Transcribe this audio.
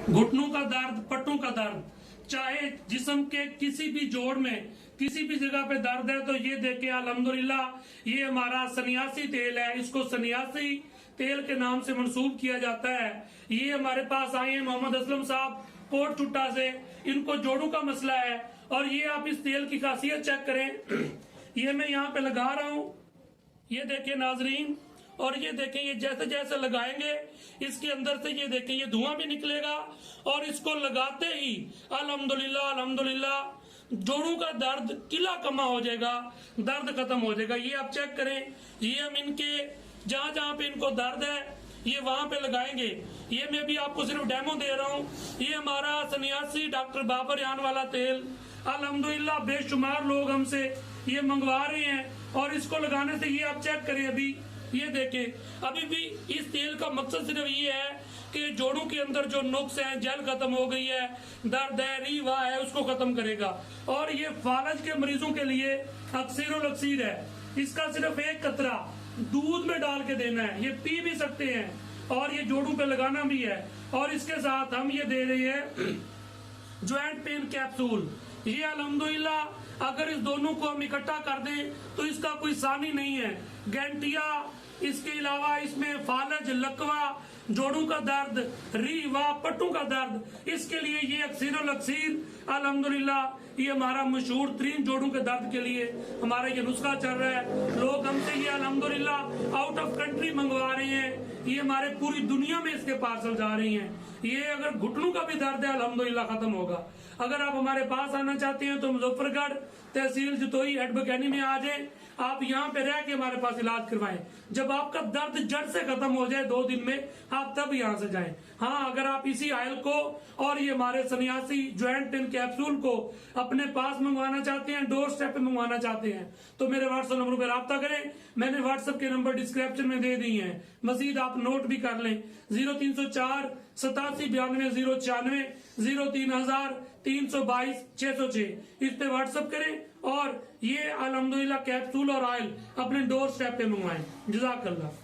घुटनों का दर्द, पट्टों का दर्द, चाहे जिस्म के किसी भी जोड़ में किसी भी जगह पे दर्द है तो ये देखे अल्हम्दुलिल्लाह ये हमारा सन्यासी तेल है। इसको सन्यासी तेल के नाम से मंसूब किया जाता है। ये हमारे पास आए हैं मोहम्मद असलम साहब कोट चुट्टा से, इनको जोड़ों का मसला है और ये आप इस तेल की खासियत चेक करें। ये मैं यहाँ पे लगा रहा हूँ, ये देखें नाजरीन, और ये देखें ये जैसे जैसे लगाएंगे इसके अंदर से ये देखें ये धुआं भी निकलेगा और इसको लगाते ही अल्हम्दुलिल्लाह अल्हम्दुलिल्लाह जोड़ों का दर्द किला कमा हो जाएगा, दर्द खत्म हो जाएगा। ये आप चेक करें, ये हम इनके जहां जहां पे इनको दर्द है ये वहां पे लगाएंगे। ये मैं भी आपको सिर्फ डेमो दे रहा हूँ। ये हमारा सन्यासी डॉक्टर बाबर यान वाला तेल अल्हम्दुलिल्लाह बेशुमार लोग हमसे ये मंगवा रहे हैं और इसको लगाने से ये आप चेक करें अभी ये देखें अभी भी इस तेल का मकसद सिर्फ ये है कि जोड़ों के अंदर जो नुक्स है, जल खत्म हो गई है, दर्द है, रीवा है, उसको खत्म करेगा। और ये फालज के मरीजों के लिए अक्सीरोलक्सीर है। इसका सिर्फ एक कतरा दूध में डाल के देना है, ये पी भी सकते हैं और ये जोड़ों पे लगाना भी है। और इसके साथ हम ये दे रहे हैं ज्वाइंट पेन कैप्सूल। ये अल्हम्दुलिल्लाह अगर इस दोनों को हम इकट्ठा कर दें तो इसका कोई सानी नहीं है। गैंटिया, इसके अलावा इसमें फालज, लकवा, जोड़ों का दर्द, रीवा, पट्टों का दर्द, इसके लिए ये अक्सीरोलक्सीर अल्हम्दुलिल्लाह ये हमारा मशहूर तरीन जोड़ों के दर्द के लिए हमारा ये नुस्खा चल रहा है। लोग हमसे ये अल्हम्दुलिल्लाह आउट ऑफ कंट्री मंगवा रहे हैं, ये हमारे पूरी दुनिया में इसके पार्सल जा रही हैं। ये अगर घुटनों का भी दर्द है अल्हम्दुलिल्लाह खत्म होगा। अगर आप हमारे पास आना चाहते हैं तो मुजफ्फरगढ़ तहसील जतोई एड बकैनी में आ जाए, आप यहाँ पे रह के हमारे पास इलाज करवाएं। जब आपका दर्द जड़ से खत्म हो जाए 2 दिन में, आप तब यहाँ से जाएं। हाँ, अगर आप इसी आयल को और ये हमारे सन्यासी ज्वाइंट पेन कैप्सूल को अपने पास मंगवाना चाहते हैं, डोर स्टेप पे मंगवाना चाहते हैं तो मेरे व्हाट्सएप नंबर पर रब्ता करें। मैंने व्हाट्सएप के नंबर डिस्क्रिप्शन में दे दी है, मजीद आप नोट भी कर लें। 0304 87 92 096 03,000 322 606 इस पे व्हाट्सएप करें और ये अल्हम्दुलिल्लाह कैप्सूल और ऑयल अपने डोर स्टेप पे मंगवाएं। जज़ाकल्लाह।